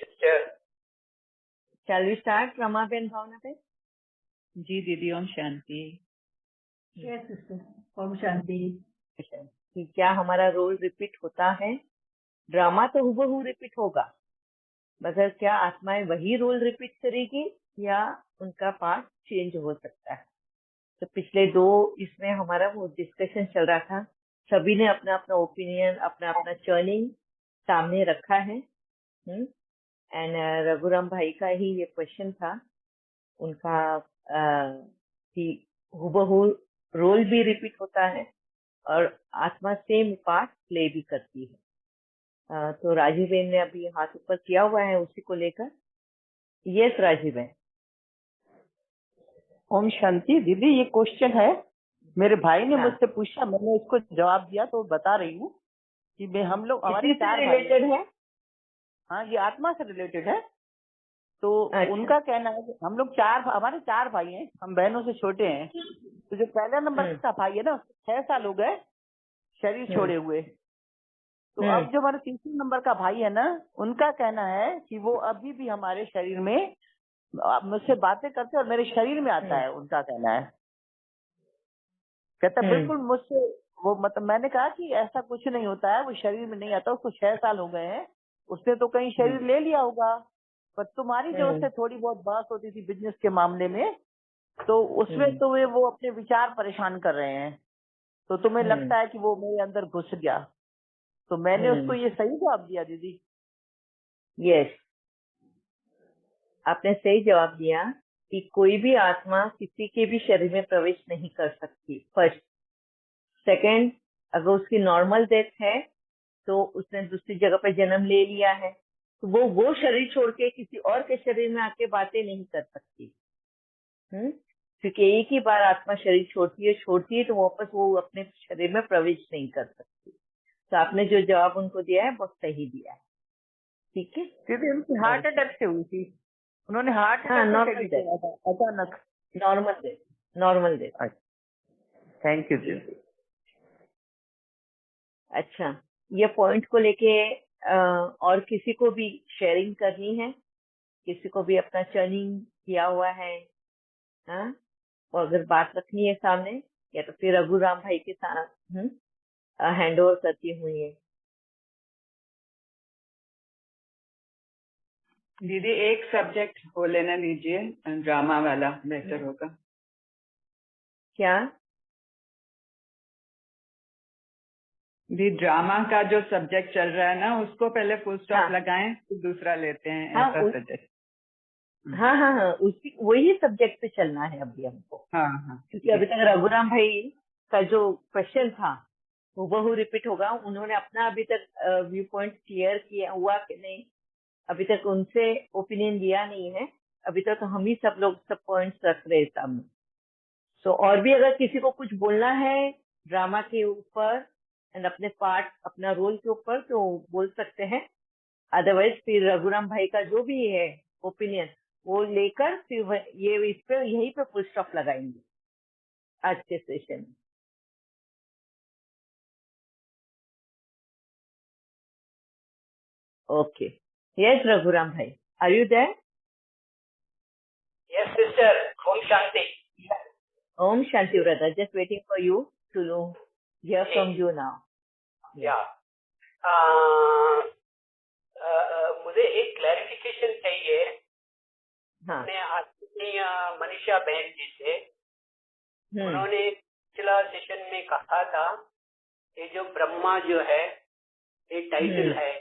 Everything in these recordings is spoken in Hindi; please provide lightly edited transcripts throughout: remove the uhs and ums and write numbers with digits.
sister. Shall we start, Rama Ben Bhavna पे? जी दीदी, ओम शांति। Yes sister, Om Shanti. कि क्या हमारा रोल रिपीट होता है? ड्रामा तो हूबहू रिपीट होगा, मगर क्या आत्माएं वही रोल रिपीट करेगी या उनका पार्ट चेंज हो सकता है? तो पिछले दो इसमें हमारा वो डिस्कशन चल रहा था, सभी ने अपना अपना ओपिनियन, अपना अपना चर्निंग सामने रखा है। एंड रघुराम भाई का ही ये क्वेश्चन था उनका कि हूबहू रोल भी रिपीट होता है और आत्मा सेम पार्ट प्ले भी करती है। तो राजीव बहन ने अभी हाथ ऊपर किया हुआ है उसी को लेकर। यस राजीव बहन। ओम शांति। दीदी ये क्वेश्चन है, मेरे भाई ने मुझसे पूछा, मैंने इसको जवाब दिया तो बता रही हूँ कि हम लोग हमारे चार रिलेटेड है। हाँ, ये आत्मा से रिलेटेड है। तो उनका कहना है कि हम लोग हमारे चार भाई हैं, हम बहनों से छोटे हैं। तो जो पहला नंबर का भाई है ना, 6 साल हो गए शरीर छोड़े हुए। तो अब जो हमारे तीसरे नंबर का भाई है ना, उनका कहना है कि वो अभी भी हमारे शरीर में मुझसे बातें करते और मेरे शरीर में आता है। उनका कहना है, कहता बिल्कुल मुझसे वो, मतलब मैंने कहा कि ऐसा कुछ नहीं होता है, वो शरीर में नहीं आता। उसको 6 साल हो गए हैं, उसने तो कहीं शरीर ले लिया होगा। पर तुम्हारी जो उससे थोड़ी बहुत बात होती थी बिजनेस के मामले में, तो उसमें तो वो अपने विचार परेशान कर रहे हैं। तो तुम्हें लगता है कि वो मेरे अंदर घुस गया। तो मैंने उसको ये सही जवाब दिया दीदी? यस, आपने सही जवाब दिया कि कोई भी आत्मा किसी के भी शरीर में प्रवेश नहीं कर सकती। फर्स्ट। सेकंड, अगर उसकी नॉर्मल डेथ है तो उसने दूसरी जगह पे जन्म ले लिया है, तो वो शरीर छोड़ के किसी और के शरीर में आके बातें नहीं कर सकती। क्योंकि एक ही बार आत्मा शरीर छोड़ती है तो वापस वो अपने शरीर में प्रवेश नहीं कर सकती। तो आपने जो जवाब उनको दिया है बहुत सही दिया है। ठीक है दीदी, उनकी हार्ट अटैक से हुई थी। उन्होंने हार्ट अचानक नॉर्मल डेथ। थैंक यू दीदी। अच्छा, ये पॉइंट को लेके और किसी को भी शेयरिंग करनी है? किसी को भी अपना चर्निंग किया हुआ है और अगर बात रखनी है सामने, या तो फिर रघुराम भाई के साथ हैंड ओवर करती हुई है। दीदी एक सब्जेक्ट हो लेना दीजिए, ड्रामा वाला बेहतर होगा। क्या दी ड्रामा का जो सब्जेक्ट चल रहा है ना, उसको पहले फुल स्टॉप लगाएं, फिर दूसरा लेते हैं। ऐसा सब्जेक्ट। हाँ, उसी वही सब्जेक्ट पे चलना है अभी हमको। हाँ, क्योंकि अभी तक रघुराम भाई का जो क्वेश्चन था वो बहु रिपीट होगा। उन्होंने अपना अभी तक व्यू पॉइंट क्लियर किया हुआ कि नहीं, अभी तक उनसे ओपिनियन दिया नहीं है। अभी तक हम ही सब लोग सब पॉइंट्स रख रहे सामने। सो और भी अगर किसी को कुछ बोलना है ड्रामा के ऊपर एंड अपने पार्ट, अपना रोल के ऊपर, तो बोल सकते हैं। अदरवाइज फिर रघुराम भाई का जो भी है ओपिनियन वो लेकर फिर ये इस पे यहीं पे फुल स्टॉप लगाएंगे आज के सेशन में। ओके, यस रघुराम भाई, are you there? Yes, sister. Om Shanti. Om Shanti brother, just waiting for you to hear from you now. Yeah. मुझे एक क्लैरिफिकेशन चाहिए। मैंने अपनी मनीषा बहन जी से, उन्होंने पिछला सेशन में कहा था ये जो ब्रह्मा जो है ये टाइटल है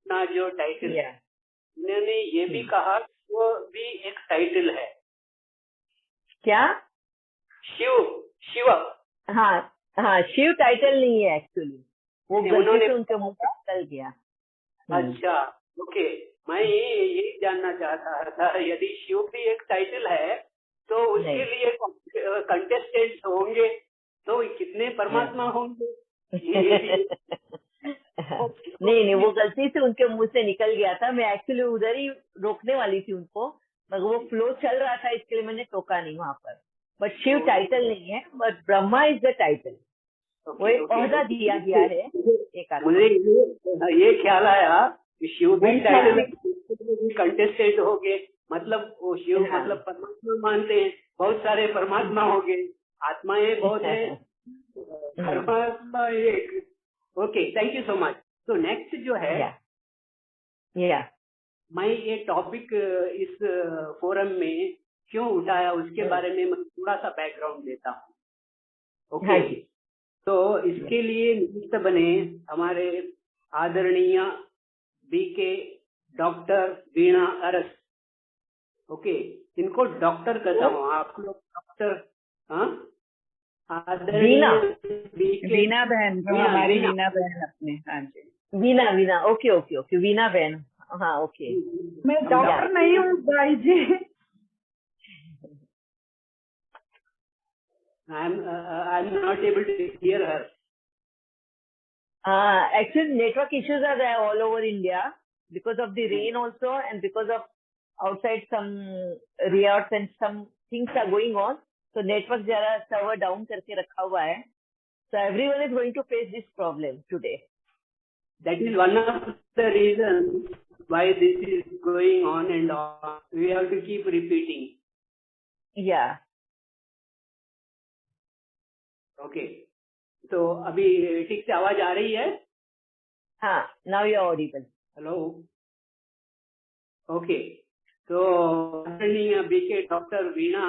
ना, जो टाइटल है, उन्होंने ये भी कहा वो भी एक टाइटल है। क्या? शिव। हाँ, शिव टाइटल नहीं है एक्चुअली, वो गलती से उनके मुंह से निकल गया। अच्छा, ओके। मैं ये जानना चाहता था, यदि शिव भी एक टाइटल है तो उसके लिए कंटेस्टेंट्स होंगे, तो कितने परमात्मा होंगे? नहीं, वो गलती से उनके मुंह से निकल गया था। मैं एक्चुअली उधर ही रोकने वाली थी उनको, मगर वो फ्लो चल रहा था, इसके लिए मैंने टोका नहीं वहां पर। बट शिव टाइटल नहीं है, but Brahma is the title. वो एक ओहदा दिया गया है। एक मुझे ये ख्याल आया कि शिव भी टाइटल भी कंटेस्टेंट हो गए, मतलब वो शिव मतलब परमात्मा मानते हैं, बहुत सारे परमात्मा हो गए, आत्माएं बहुत है, परमात्मा एक। Okay, thank you so much. तो नेक्स्ट जो है, मैं ये टॉपिक इस फोरम में क्यों उठाया उसके बारे में मैं थोड़ा सा बैकग्राउंड देता हूँ। ओके, तो इसके लिए निमित्त बने हमारे आदरणीय बीके डॉक्टर वीणा अरस। ओके, इनको डॉक्टर कहता हूँ, आप लोग डॉक्टर। हाँ, आदरणीय वीणा बहन, हमारी वीणा बहन अपने। हाँ जी, वीणा। ओके ओके ओके, वीणा बहन। हाँ ओके, मैं डॉक्टर नहीं हूँ भाई जी। I'm not able to hear her. Actually, network issues are there all over India because of the rain also, and because of outside some riots and some things are going on. So network जरा server down करके रखा हुआ है. So everyone is going to face this problem today. That is one of the reasons why this is going on and on. We have to keep repeating. Yeah. Okay, तो अभी ठीक से आवाज आ रही है? हाँ, now you are audible. Hello, okay. तो आदरणीय बीके डॉक्टर वीणा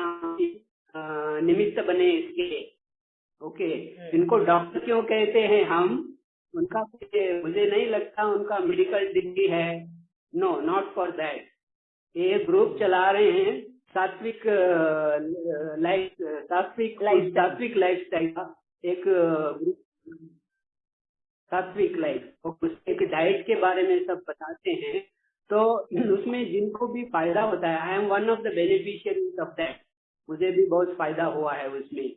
निमित्त बने इसके। ओके, इनको डॉक्टर क्यों कहते हैं हम? उनका मुझे नहीं लगता उनका मेडिकल डिग्री है। No, not for that. ये ग्रुप चला रहे हैं सात्विक लाइफस्टाइल का एक ग्रुप, सात्विक लाइफ, एक डाइट के बारे में सब बताते हैं। तो उसमें जिनको भी फायदा होता है, I am one of the beneficiaries of that, मुझे भी बहुत फायदा हुआ है उसमें।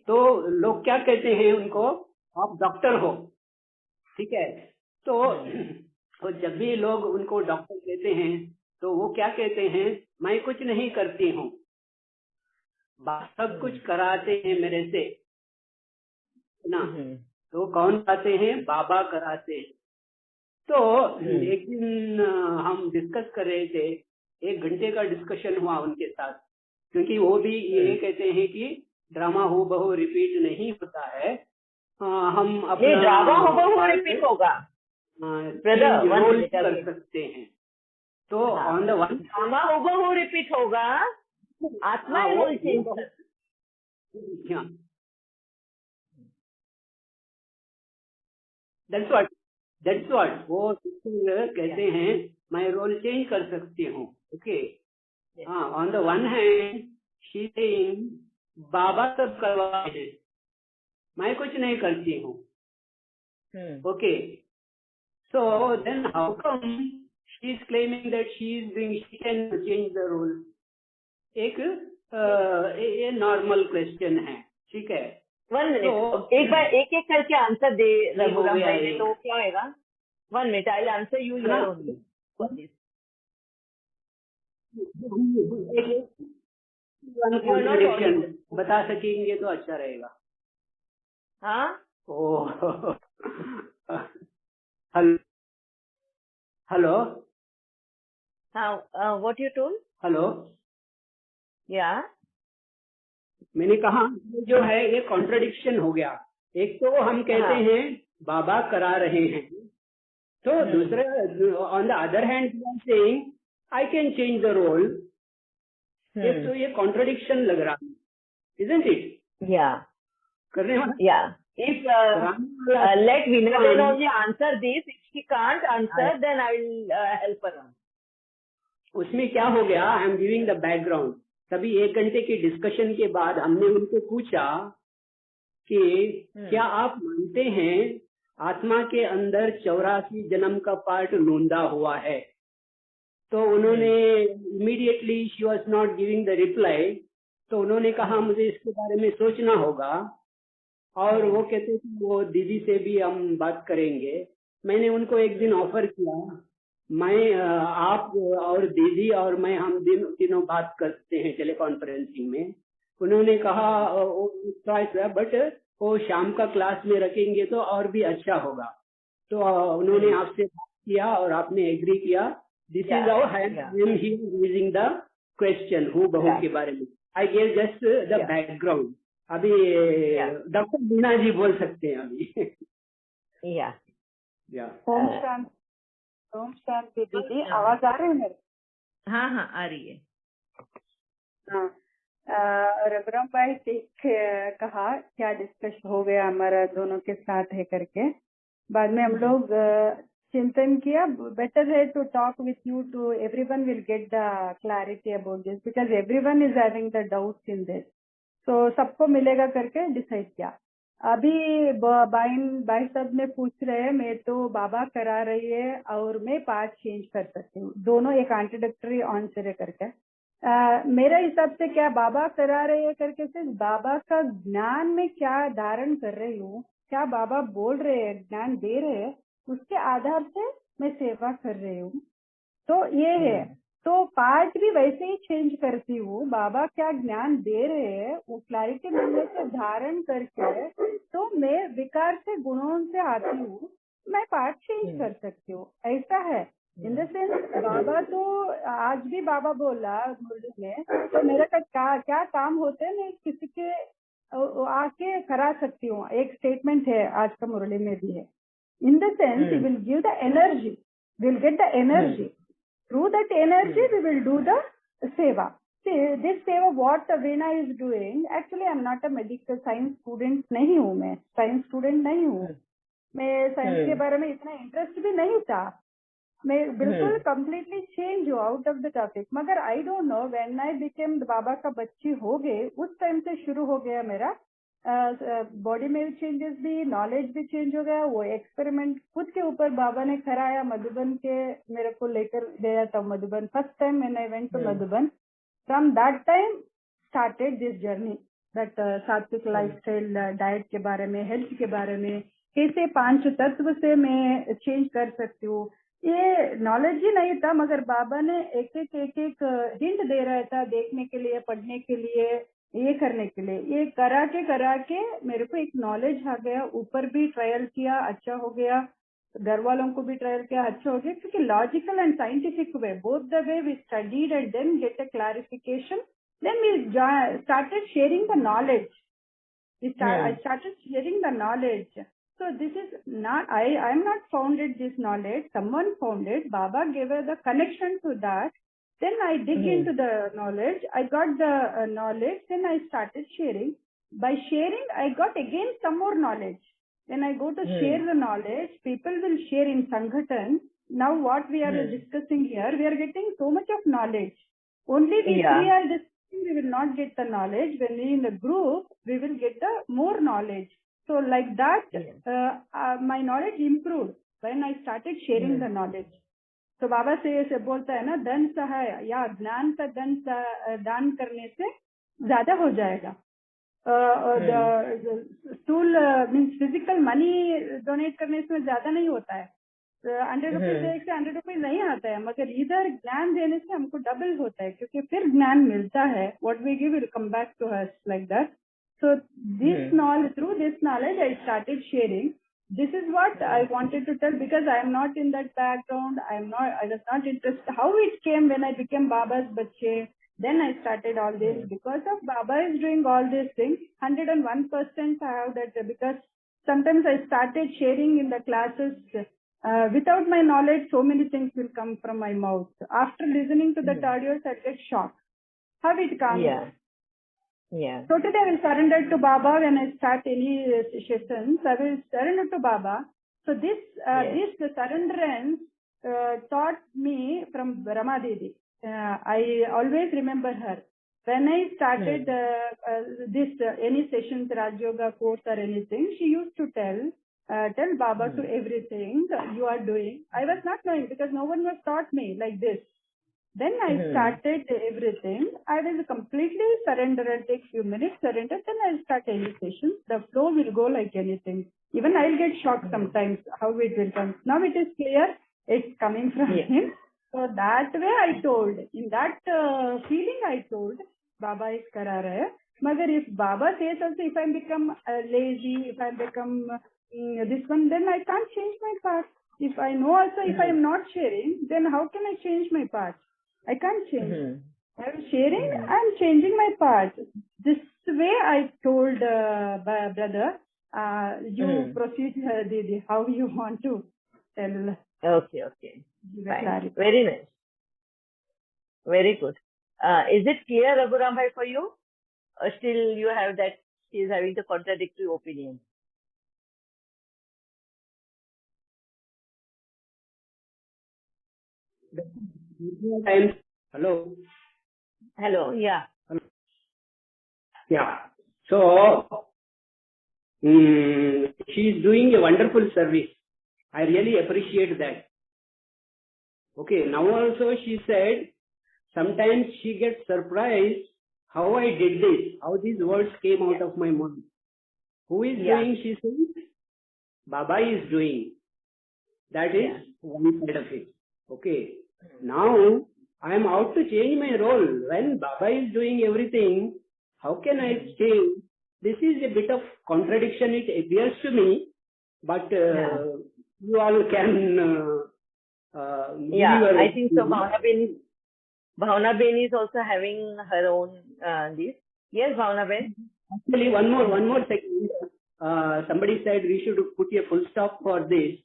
तो लोग क्या कहते हैं उनको, आप डॉक्टर हो, ठीक है। तो जब भी लोग उनको डॉक्टर कहते हैं तो वो क्या कहते हैं, मैं कुछ नहीं करती हूँ, सब कुछ कराते हैं मेरे से ना। तो कौन कराते हैं? बाबा कराते हैं। तो एक दिन हम डिस्कस कर रहे थे, 1 घंटे का डिस्कशन हुआ उनके साथ, क्योंकि वो भी ये कहते हैं कि ड्रामा हूबहू रिपीट नहीं होता है। हम अपना ड्रामा हूबहू रिपीट होगा, रोल कर सकते हैं। तो ऑन द वन ड्रामा हूबहू रिपीट होगा, आत्मा रोल चेंज। दैट्स व्हाट वो कहते हैं, मैं रोल चेंज कर सकती हूँ। ओके, हाँ, on the one hand she saying Baba सब करवाते हैं, मैं कुछ नहीं करती हूँ। Okay, so then how come she is claiming that she can change the role? एक ये नॉर्मल क्वेश्चन है, ठीक है। 1 मिनट, तो एक बार एक एक करके आंसर दे रघुराम भाई, तो क्या होगा? 1 minute, I will answer you here only. बता सकेंगे तो अच्छा रहेगा। हाँ, हेलो, हाँ, व्हाट यू टोल्ड? हेलो, या मैंने कहा जो है ये कॉन्ट्रडिक्शन हो गया। एक तो हम कहते हैं बाबा करा रहे हैं, तो दूसरे on the other hand saying I can change the role. तो ये कॉन्ट्रडिक्शन लग रहा है, इजंट इट? या करने वाला, या if let Veena then only answer this, if she can't answer then I will help her. उसमें क्या हो गया, I am giving the background. तभी 1 घंटे के डिस्कशन के बाद हमने उनको पूछा कि क्या आप मानते हैं आत्मा के अंदर 84 जन्म का पार्ट लूंदा हुआ है? तो उन्होंने immediately, she was not giving the reply, तो उन्होंने कहा मुझे इसके बारे में सोचना होगा। और वो कहते थे वो दीदी से भी हम बात करेंगे। मैंने उनको एक दिन ऑफर किया, मैं आप और दीदी और मैं हम तीनों बात करते हैं टेलीकॉन्फ्रेंसिंग में। उन्होंने कहा बट वो शाम का क्लास में रखेंगे तो और भी अच्छा होगा। तो उन्होंने आपसे बात किया और आपने एग्री किया, This is how I am here raising the question हूँ बहू के बारे में. I gave just the background. अभी डॉक्टर मीना जी बोल सकते हैं अभी. ओम शांति दीदी, आवाज आ रही है मेरी? हाँ हाँ आ रही है. हाँ, रघुराम भाई ठीक कहा, क्या डिस्कस हो गया हमारा दोनों के साथ है करके. बाद में हम लोग चिंतन किया, बेटर है to talk with you to everyone will get the clarity about this because everyone is having the doubts in this. तो सबको मिलेगा करके डिसाइड किया. अभी भाई साहब ने पूछ रहे हैं, मैं तो बाबा करा रही है और मैं पार्ट चेंज कर सकती हूँ. दोनों एक कॉन्ट्रडिक्टरी आंसर है करके. मेरे हिसाब से क्या बाबा करा रहे हैं करके से बाबा का ज्ञान में क्या धारण कर रही हूँ, क्या बाबा बोल रहे हैं, ज्ञान दे रहे हैं, उसके आधार से मैं सेवा कर रही हूँ. तो ये है. तो पार्ट भी वैसे ही चेंज करती हूँ. बाबा क्या ज्ञान दे रहे हैं वो क्लैरिटी मिलने से धारण करके, तो मैं विकार से गुणों से आती हूँ, मैं पार्ट चेंज कर सकती हूँ. ऐसा है. इन द सेंस बाबा तो आज भी बाबा बोला मुरली में, तो मेरे का क्या काम होते हैं मैं किसी के आके करा सकती हूँ. एक स्टेटमेंट है आज का मुरली में भी है. In the sense you will give the energy, will get the energy. Through that energy, we will do the seva. See, this seva, what Veena is doing, actually I'm not a medical science student नहीं हूँ मैं, science student नहीं हूँ. मैं science के बारे में इतना interest भी नहीं था. मैं बिल्कुल completely change हूँ out of the topic. मगर I don't know when I became बाबा का बच्ची हो गए, उस टाइम से शुरू हो गया मेरा बॉडी में चेंजेस भी, नॉलेज भी चेंज हो गया. वो एक्सपेरिमेंट खुद के ऊपर बाबा ने कराया. मधुबन के मेरे को लेकर गया था Madhuban. First time when I went to Madhuban, from that time started this journey, that sattvic lifestyle, diet के बारे में, हेल्थ के बारे में, कैसे 5 तत्व से मैं चेंज कर सकती हूँ. ये नॉलेज ही नहीं था, मगर बाबा ने एक एक हिंट दे रहा था देखने के लिए, पढ़ने के लिए, ये करने के लिए. ये करा के मेरे को एक नॉलेज आ गया. ऊपर भी ट्रायल किया, अच्छा हो गया. घर वालों को भी ट्रायल किया, अच्छा हो गया. क्योंकि logical and scientific way, both the way we studied and then get a clarification, then we started sharing the knowledge. I started sharing the knowledge. So this is not, I am not founded this knowledge. Someone founded. Baba gave us the connection to that. Then I dig into the knowledge. I got the knowledge. Then I started sharing. By sharing, I got again some more knowledge. When I go to share the knowledge, people will share in Sanghatan. Now what we are discussing here, we are getting so much of knowledge. Only we three are discussing, we will not get the knowledge. When we in the group, we will get the more knowledge. So like that, my knowledge improved when I started sharing the knowledge. तो बाबा से ऐसे बोलता है ना, धन सहाय या ज्ञान का धन दान करने से ज्यादा हो जाएगा. स्थूल मीन्स फिजिकल मनी डोनेट करने से ज्यादा नहीं होता है. 100 रुपीज एक से 100 रुपीज नहीं आता है, मगर इधर ज्ञान देने से हमको डबल होता है, क्योंकि फिर ज्ञान मिलता है. What we give will come back to us like that. So this knowledge, through this knowledge, I started sharing. This is what I wanted to tell, because I am not in that background. I was not interested. How it came when I became Baba's bachche, then I started all this. Because of Baba is doing all these things, 101% I have that, because sometimes I started sharing in the classes. Without my knowledge, so many things will come from my mouth. After listening to the audios, I get shocked. How it comes. Yeah. So today I will surrender to Baba. When I start any sessions, I will surrender to Baba. So this surrenderance taught me from Rama Devi. I always remember her. When I started any sessions, Raj Yoga course or anything, she used to tell Baba to everything you are doing. I was not knowing, because no one was taught me like this. Then I started everything. I will completely surrender and take few minutes, surrender. Then I'll start any session. The flow will go like anything. Even I'll get shocked sometimes how it will come. Now it is clear. It's coming from him. So that way I told. In that feeling I told, Baba is kara raha hai. Magar if Baba says also, if I become lazy, if I become this one, then I can't change my path. If I know also, if I am not sharing, then how can I change my path? I can't change. I am sharing, I am changing my path. This way I told brother, you proceed the how you want to tell. Okay. Fine. Very nice. Very good. Is it clear, Raghuram bhai, for you? Or still you have that she is having the contradictory opinion? Hello. Hello. Yeah. Yeah. So she is doing a wonderful service. I really appreciate that. Okay. Now also she said sometimes she gets surprised how I did this, how these words came out of my mouth. Who is doing? She says Baba is doing. That is one side of it. Okay. Now I am out to change my role. When Baba is doing everything, how can I change? This is a bit of contradiction, it appears to me, but you all can. I think so. Bhavna Ben is also having her own this. Yes, Bhavna Ben. Actually, one more second. Somebody said we should put a full stop for this.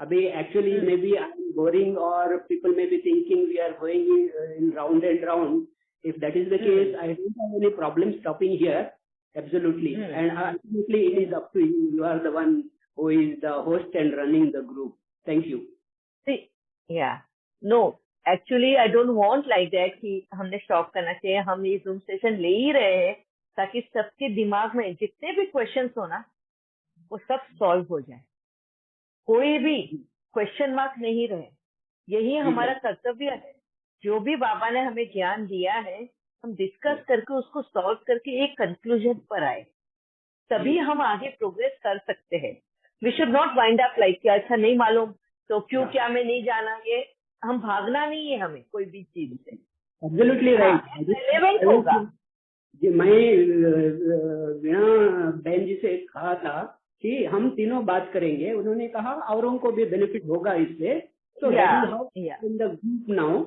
Actually, maybe I'm boring, or people may be thinking we are going in round and round. If that is the case, I don't have any problem stopping here. Absolutely. And ultimately, it is up to you. You are the one who is the host and running the group. Thank you. See, no. Actually, I don't want like that कि हमने stop करना चाहिए. हम ये Zoom session ले ही रहे हैं ताकि सबके दिमाग में जितने भी questions हो ना, वो सब solve हो जाए. कोई भी क्वेश्चन मार्क नहीं रहे. यही हमारा कर्तव्य है. जो भी बाबा ने हमें ज्ञान दिया है, हम डिस्कस करके उसको सॉल्व करके एक कंक्लूजन पर आए, तभी हम आगे प्रोग्रेस कर सकते हैं. We should not wind up like कि अच्छा नहीं मालूम तो क्यों क्या मैं नहीं जाना. ये हम भागना नहीं है हमें कोई भी चीज से. Absolutely right. रिलेवेंट होगा. मैं वीणा बहन जी से कहा था कि हम तीनों बात करेंगे. उन्होंने कहा औरों को भी बेनिफिट होगा इससे. सो इन द ग्रुप नाउ.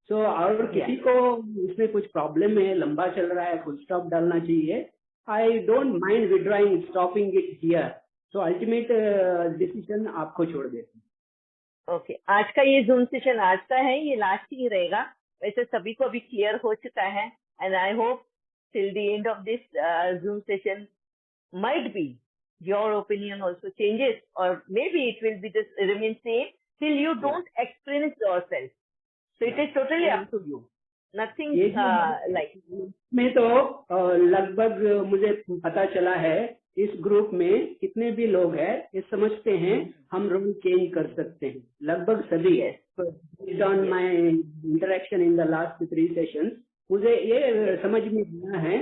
सो और किसी को इसमें कुछ प्रॉब्लम है, लंबा चल रहा है, फुल स्टॉप डालना चाहिए. I don't mind withdrawing, stopping it here. So ultimate decision आपको छोड़ देते हैं. ओके. आज का ये जूम सेशन आज का है, ये लास्ट ही रहेगा. वैसे सभी को अभी क्लियर हो चुका है. And I hope till the end of this Zoom session, might be your opinion also changes, or maybe it will be just remain same till you don't experience yourself. So it is totally up to you. Nothing like. मैं तो लगभग मुझे पता चला है इस ग्रुप में कितने भी लोग हैं, ये समझते हैं हम रोल चेंज कर सकते हैं. लगभग सभी है. Based on my interaction in the last 3 sessions, मुझे ये समझ में आया है,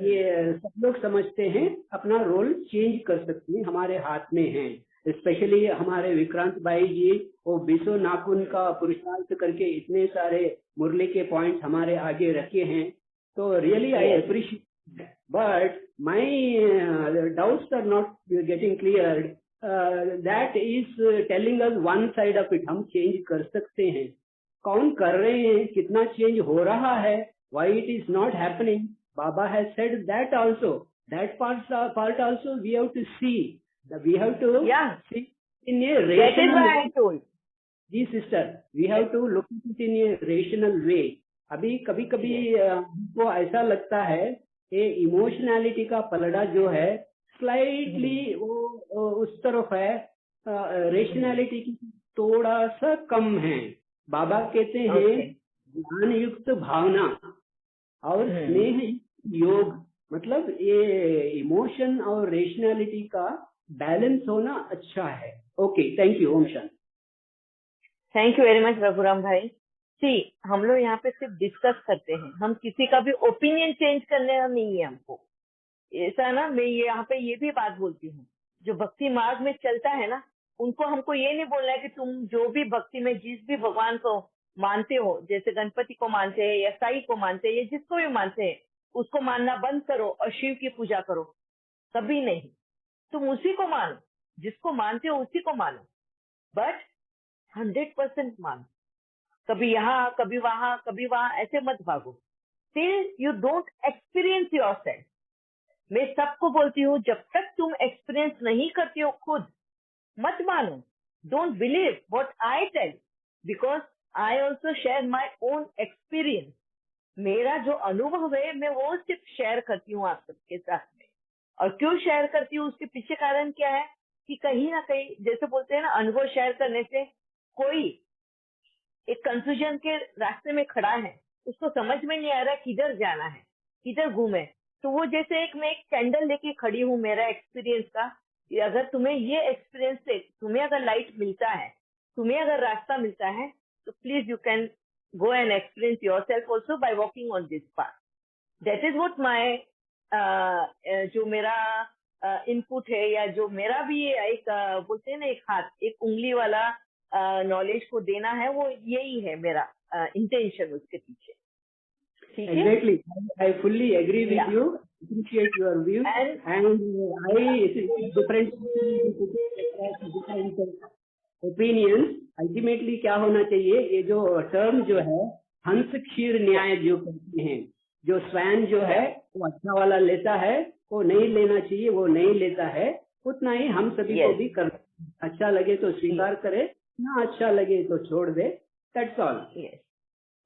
ये सब लोग समझते हैं अपना रोल चेंज कर सकते हैं, हमारे हाथ में है. स्पेशली हमारे विक्रांत भाई जी वो 20 नाखून का पुरुषार्थ करके इतने सारे मुरली के पॉइंट्स हमारे आगे रखे हैं. तो really I appreciate. But my doubts are not getting cleared. That is telling us one side of it. हम चेंज कर सकते हैं. कौन कर रहे हैं, कितना चेंज हो रहा है, why it is not happening. Baba has said that also. That part also we have to see. We have to see in a rational. That is why I told. जी sister, we have to look at it in a rational way. अभी कभी कभी हमको ऐसा लगता है ये इमोशनैलिटी का पलड़ा जो है स्लाइटली वो उस तरफ है, रेशनैलिटी की थोड़ा सा कम है. बाबा कहते हैं ज्ञान युक्त भावना और स्नेह योग, मतलब ये इमोशन और रेशनैलिटी का बैलेंस होना अच्छा है. Okay, thank you. ओम शांति. Thank you very much Raghuram भाई. सी, हम लोग यहाँ पे सिर्फ डिस्कस करते हैं, हम किसी का भी ओपिनियन चेंज करने का नहीं है हमको. ऐसा ना, मैं यहाँ पे ये भी बात बोलती हूँ, जो भक्ति मार्ग में चलता है ना, उनको हमको ये नहीं बोलना है कि तुम जो भी भक्ति में जिस भी भगवान को मानते हो, जैसे गणपति को मानते हैं या साई को मानते हैं या जिसको भी मानते हैं, उसको मानना बंद करो और शिव की पूजा करो. कभी नहीं. तुम उसी को मानो, जिसको मानते हो उसी को मानो. बट 100% मानो, कभी यहाँ कभी वहां ऐसे मत भागो, till you don't experience yourself. मैं सबको बोलती हूँ, जब तक तुम एक्सपीरियंस नहीं करती हो खुद, मत मानो, don't believe what I tell, because I also share my own experience. मेरा जो अनुभव है मैं वो सिर्फ शेयर करती हूँ आप सबके साथ में। और क्यों शेयर करती हूँ, उसके पीछे कारण क्या है कि कहीं ना कहीं, जैसे बोलते हैं ना, अनुभव शेयर करने से कोई एक कंफ्यूजन के रास्ते में खड़ा है, उसको समझ में नहीं आ रहा किधर जाना है, किधर घूमे, तो वो जैसे मैं एक कैंडल लेके खड़ी हूँ मेरा एक्सपीरियंस का, कि अगर तुम्हें ये एक्सपीरियंस से तुम्हें अगर लाइट मिलता है, तुम्हें अगर रास्ता मिलता है, तो please you can go and experience yourself also by walking on this path. That is what my जो मेरा इनपुट है, या जो मेरा भी एक बोलते हैं ना, एक हाथ, एक उंगली वाला नॉलेज को देना है, वो यही है मेरा इंटेंशन उसके पीछे। ठीक है? Exactly. I fully agree with Yeah. you. Appreciate your views. And I different opinions. Ultimately क्या होना चाहिए, ये जो टर्म जो है, हंस क्षीर न्याय जो कहते हैं, जो स्वयं जो है वो अच्छा वाला लेता है, वो नहीं लेना चाहिए, वो नहीं लेता है, उतना ही हम सभी को भी करना, अच्छा लगे तो स्वीकार करे, ना अच्छा लगे तो छोड़ दे। That's all. Yes.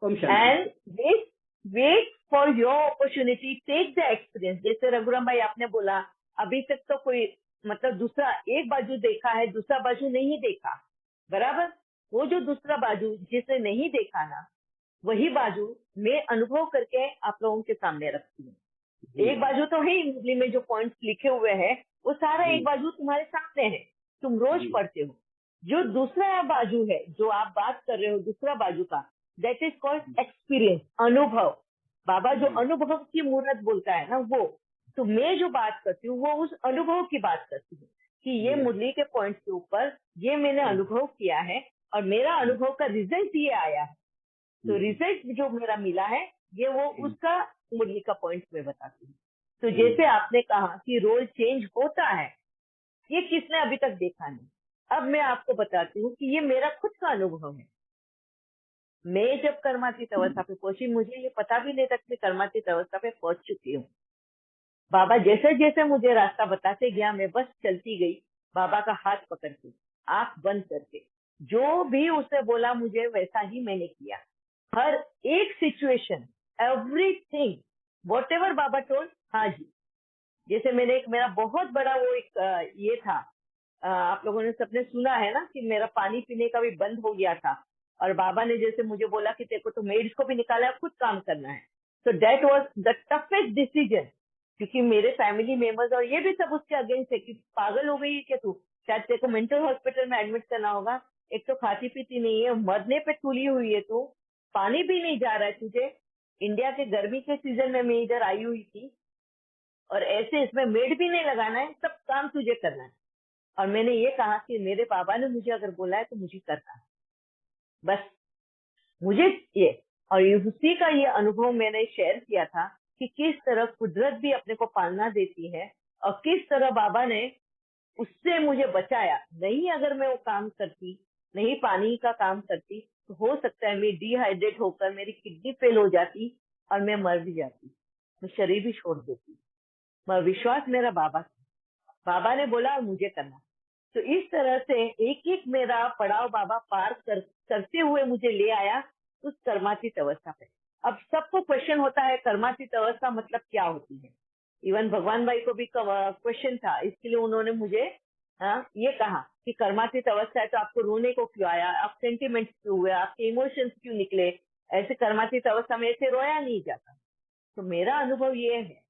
Om Shanti. And wait for your opportunity, take the experience। जैसे रघुराम भाई आपने बोला, अभी तक तो कोई मतलब दूसरा एक बाजू देखा है, दूसरा बाजू नहीं देखा, बराबर। वो जो दूसरा बाजू जिसे नहीं देखा ना, वही बाजू मैं अनुभव करके आप लोगों के सामने रखती हूँ। एक बाजू तो है ही, मुरली में जो पॉइंट्स लिखे हुए हैं वो सारा एक बाजू तुम्हारे सामने है, तुम रोज पढ़ते हो। जो दूसरा बाजू है, जो आप बात कर रहे हो दूसरा बाजू का, दैट इज कॉल्ड एक्सपीरियंस, अनुभव। बाबा जो अनुभव की मूर्त बोलता है ना, वो तो मैं जो बात करती हूँ वो उस अनुभव की बात करती हूँ, कि ये मुरली के पॉइंट के ऊपर ये मैंने अनुभव किया है और मेरा अनुभव का रिजल्ट ये आया है। तो रिजल्ट जो मेरा मिला है, ये वो उसका मुरली का पॉइंट में बताती हूँ। तो जैसे आपने कहा कि रोल चेंज होता है, ये किसने अभी तक देखा नहीं। अब मैं आपको बताती हूँ कि ये मेरा खुद का अनुभव है। मैं जब कर्मातीत अवस्था पे पहुंची, मुझे ये पता भी नहीं था कि कर्मातीत अवस्था पे पहुंच चुकी हूँ। बाबा जैसे जैसे मुझे रास्ता बताते गया, मैं बस चलती गई, बाबा का हाथ पकड़ के, आंख बंद करके, जो भी उसने बोला मुझे वैसा ही मैंने किया। हर एक सिचुएशन, एवरीथिंग, व्हाटएवर बाबा टोल्ड, हाँ जी। जैसे मैंने एक, मेरा बहुत बड़ा वो एक ये था, आप लोगों ने सबने सुना है ना, कि मेरा पानी पीने का भी बंद हो गया था, और बाबा ने जैसे मुझे बोला कि तेरे को तो मेड्स को भी निकाला है, खुद काम करना है। तो that was the toughest decision, क्योंकि मेरे फैमिली मेंबर्स और ये भी सब उसके अगेंस्ट है कि पागल हो गई है क्या तू, शायद तेरे को मेंटल हॉस्पिटल में एडमिट करना होगा। एक तो खाती पीती नहीं है, मरने पे तुली हुई है तू, पानी भी नहीं जा रहा है तुझे। इंडिया के गर्मी के सीजन में मैं इधर आई हुई थी, और ऐसे इसमें मेड भी नहीं लगाना है, सब काम तुझे करना है। और मैंने ये कहा कि मेरे बाबा ने मुझे अगर बोला है तो मुझे करना है, बस मुझे ये। और उसी का ये अनुभव मैंने शेयर किया था कि किस तरह कुदरत भी अपने को पालना देती है, और किस तरह बाबा ने उससे मुझे बचाया। नहीं अगर मैं वो काम करती, नहीं पानी का काम करती, तो हो सकता है मैं डिहाइड्रेट होकर मेरी किडनी फेल हो जाती और मैं मर भी जाती, मैं शरीर भी छोड़ देती। मगर विश्वास मेरा बाबा ने बोला और मुझे करना। तो इस तरह से एक एक मेरा पड़ाव बाबा पार करते हुए मुझे ले आया उस कर्मातीत अवस्था पे। अब सबको क्वेश्चन होता है कर्मातीत अवस्था मतलब क्या होती है। इवन भगवान भाई को भी क्वेश्चन था, इसके लिए उन्होंने मुझे ये कहा कि कर्मातीत अवस्था है तो आपको रोने को क्यों आया, आप सेंटिमेंट्स क्यों हुए, आपके इमोशंस क्यों निकले, ऐसे कर्मातीत अवस्था में ऐसे रोया नहीं जाता। तो मेरा अनुभव ये है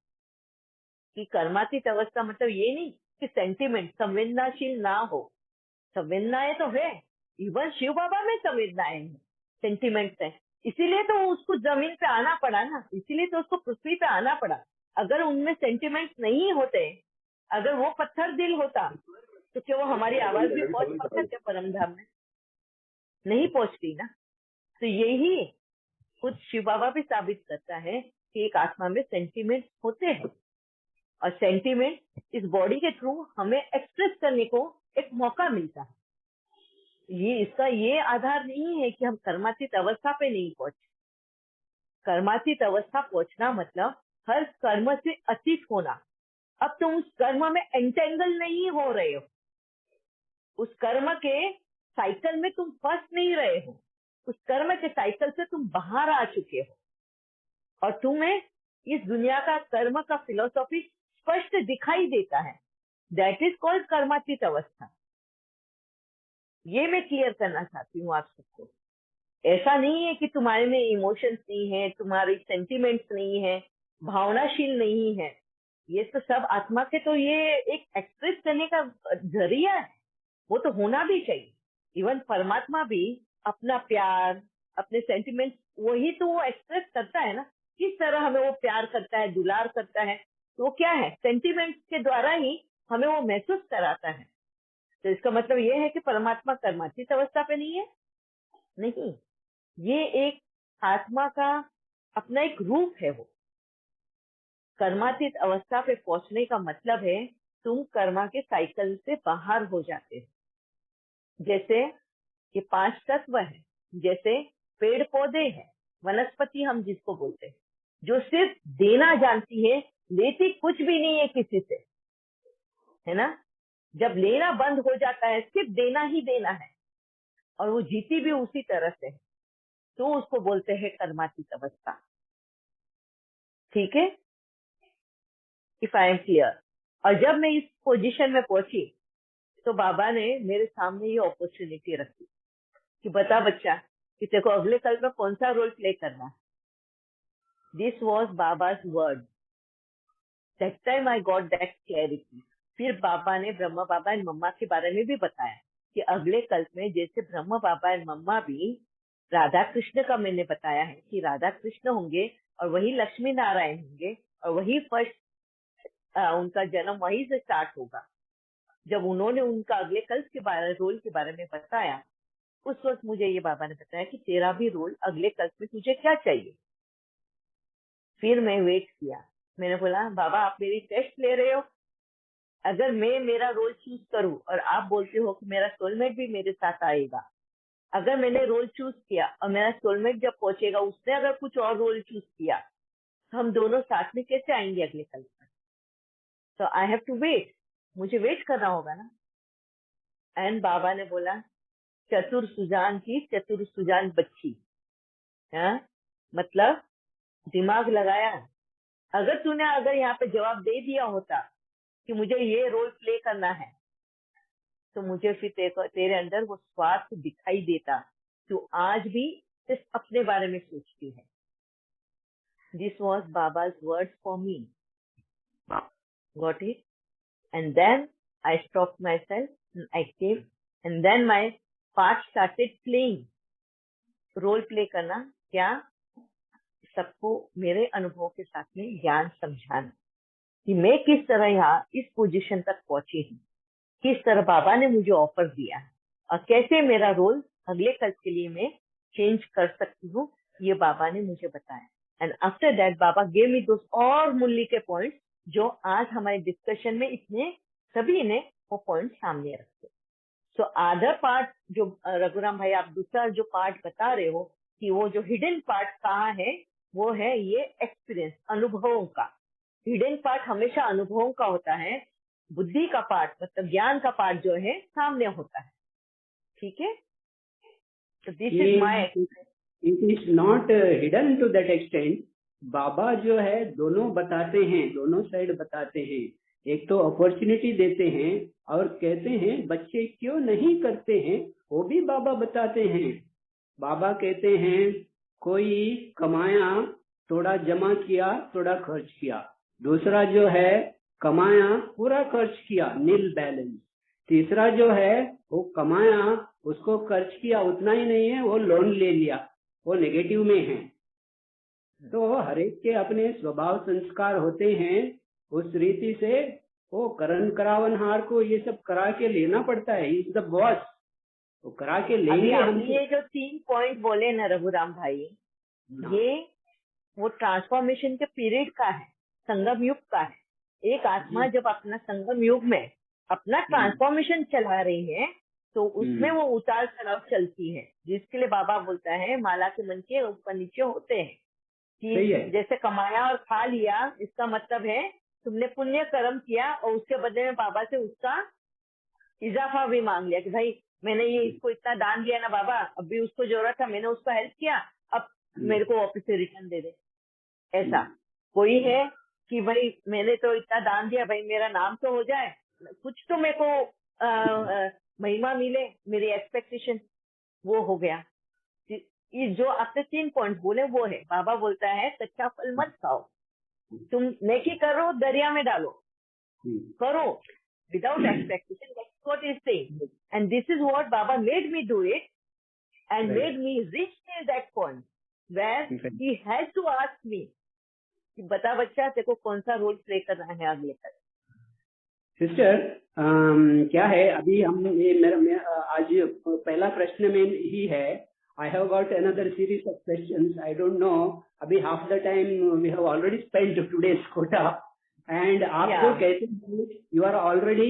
कि कर्मातीत अवस्था मतलब ये नहीं कि सेंटिमेंट, संवेदनाशील ना हो। संवेदनाएं तो है, इवन शिव बाबा में संवेदनाएं हैं, सेंटिमेंट्स हैं, इसीलिए तो उसको जमीन पे आना पड़ा ना, इसीलिए तो उसको पृथ्वी पे आना पड़ा। अगर उनमें सेंटिमेंट्स नहीं होते, अगर वो पत्थर दिल होता, तो क्या वो हमारी आवाज भी पहुंच पाता क्या परम धाम में? नहीं पहुंचती ना। तो यही खुद शिव बाबा भी साबित करता है कि एक आत्मा में सेंटिमेंट्स होते हैं, और सेंटिमेंट इस बॉडी के थ्रू हमें एक्सप्रेस करने को एक मौका मिलता है। इसका ये आधार नहीं है कि हम कर्मातीत अवस्था पे नहीं पहुंचे। कर्मातीत अवस्था पहुंचना मतलब हर कर्म से अतीत होना। अब तुम उस कर्म में एंटेंगल नहीं हो रहे हो, उस कर्म के साइकिल में तुम फंस नहीं रहे हो, उस कर्म के साइकिल से तुम बाहर आ चुके हो और तुम्हें इस दुनिया का कर्म का फिलोसॉफी स्पष्ट दिखाई देता है। दैट इज कॉल्ड कर्मातीत अवस्था। ये मैं क्लियर करना चाहती हूँ आप सबको। ऐसा नहीं है कि तुम्हारे में इमोशंस नहीं है, तुम्हारी सेंटिमेंट्स नहीं है, भावनाशील नहीं है। ये तो सब आत्मा के तो ये एक एक्सप्रेस करने का जरिया है, वो तो होना भी चाहिए। इवन परमात्मा भी अपना प्यार, अपने सेंटिमेंट्स, वही तो वो एक्सप्रेस करता है ना। किस तरह हमें वो प्यार करता है, दुलार करता है, तो वो क्या है, सेंटिमेंट्स के द्वारा ही हमें वो महसूस कराता है। तो इसका मतलब ये है कि परमात्मा कर्मातीत अवस्था पे नहीं है, नहीं। ये एक आत्मा का अपना एक रूप है। वो कर्मातीत अवस्था पे पहुंचने का मतलब है तुम कर्मा के साइकिल से बाहर हो जाते हो। जैसे ये 5 तत्व है, जैसे पेड़ पौधे हैं, वनस्पति हम जिसको बोलते हैं, जो सिर्फ देना जानती है, लेती कुछ भी नहीं है किसी से, है ना। जब लेना बंद हो जाता है, सिर्फ देना ही देना है, और वो जीती भी उसी तरह से है, तो उसको बोलते हैं कर्मातीत अवस्था। ठीक है, इफ आई एम क्लियर। और जब मैं इस पोजीशन में पहुंची तो बाबा ने मेरे सामने ये अपॉर्चुनिटी रखी कि बता बच्चा कि तेरे को अगले कल में कौन सा रोल प्ले करना है। This was Baba's word. That time I got that clarity. फिर बाबा ने ब्रह्मा बाबा एंड मम्मा के बारे में भी बताया कि अगले कल्प में जैसे ब्रह्मा बाबा एंड मम्मा भी राधा कृष्ण का, मैंने बताया है कि राधा कृष्ण होंगे और वही लक्ष्मी नारायण होंगे और वही फर्स्ट उनका जन्म वहीं से स्टार्ट होगा। जब उन्होंने उनका अगले कल्प के बारे रोल के बारे में बताया, उस वक्त मुझे ये बाबा ने बताया कि तेरा भी रोल अगले कल्प में तुझे क्या चाहिए। फिर मैं वेट किया। मैंने बोला बाबा आप मेरी टेस्ट ले रहे हो, अगर मैं मेरा रोल चूज करूं और आप बोलते हो कि मेरा सोलमेट भी मेरे साथ आएगा, अगर मैंने रोल चूज किया और मेरा सोलमेट जब पहुंचेगा उसने अगर कुछ और रोल चूज किया, तो हम दोनों साथ में कैसे आएंगे अगले कल्प में। तो आई हैव टू वेट, मुझे वेट करना होगा ना। एंड बाबा ने बोला चतुर सुजान की चतुर सुजान बच्ची, हाँ मतलब दिमाग लगाया। अगर तूने यहाँ पे जवाब दे दिया होता कि मुझे ये रोल प्ले करना है, तो मुझे फिर तेरे अंदर वो स्वार्थ दिखाई देता। तू आज भी सिर्फ अपने बारे में सोचती है। This was Baba's word for me. Got it? And then I stop my self, I came, and then my part started playing. Role play करना, क्या सबको मेरे अनुभव के साथ में ज्ञान समझाना कि मैं किस तरह यहाँ इस पोजीशन तक पहुंची हूँ, किस तरह बाबा ने मुझे ऑफर दिया है और कैसे मेरा रोल अगले कल्प के लिए मैं चेंज कर सकती हूँ, ये बाबा ने मुझे बताया। And after that Baba gave me those और मुरली के पॉइंट्स जो आज हमारे डिस्कशन में इसने सभी ने वो पॉइंट सामने रखे। सो अदर पार्ट जो रघुराम भाई आप दूसरा जो पार्ट बता रहे हो कि वो जो हिडन पार्ट कहाँ है, वो है ये एक्सपीरियंस, अनुभवों का। हिडन पार्ट हमेशा अनुभवों का होता है, बुद्धि का पार्ट मतलब ज्ञान का पार्ट जो है सामने होता है। ठीक है, तो this is my it is not hidden to that extent. Baba जो है दोनों बताते हैं, दोनों साइड बताते हैं। एक तो अपॉर्चुनिटी देते हैं और कहते हैं बच्चे क्यों नहीं करते हैं, वो भी बाबा बताते हैं। बाबा कहते हैं कोई कमाया, थोड़ा जमा किया, थोड़ा खर्च किया। दूसरा जो है कमाया, पूरा खर्च किया, नील बैलेंस। तीसरा जो है वो कमाया, उसको खर्च किया, उतना ही नहीं है, वो लोन ले लिया, वो नेगेटिव में है। तो हर एक के अपने स्वभाव संस्कार होते हैं, उस रीति से वो करण करावनहार को ये सब करा के लेना पड़ता है। इज द बॉस, वो करा के लेंगे हम। ये जो 3 पॉइंट बोले ना रघुराम भाई, ये वो ट्रांसफॉर्मेशन के पीरियड का है, संगम युग का है। एक आत्मा जब अपना संगम युग में अपना ट्रांसफॉर्मेशन चला रही है, तो उसमें वो उतार चढ़ाव चलती है, जिसके लिए बाबा बोलता है माला के मन के ऊपर नीचे होते हैं कि जैसे कमाया और खा लिया, इसका मतलब है तुमने पुण्य कर्म किया और उसके बदले में बाबा से उसका इजाफा भी मांग लिया कि भाई मैंने ये इसको इतना दान दिया ना बाबा, अभी उसको जरूरत था, मैंने उसको हेल्प किया, अब मेरे को वापस से रिटर्न दे दे। ऐसा कोई है कि भाई मैंने तो इतना दान दिया, भाई मेरा नाम तो हो जाए, कुछ तो मेरे को महिमा मिले, मेरी एक्सपेक्टेशन वो हो गया। ये जो आपने 3 पॉइंट बोले वो है, बाबा बोलता है कच्चा फल मत खाओ, तुम नेकी करो दरिया में डालो, करो without expectation. That's what he's saying, and this is what Baba made me do it and made me reach till that point where he had to ask me कि बता बच्चा तेरे को कौन सा रोल प्ले करना है आगे तक। सिस्टर क्या है अभी हम ये आज पहला प्रश्न में ही है। I have got another series of questions. I don't know. अभी half the time we have already spent today's quota. And आपको कैसे you are already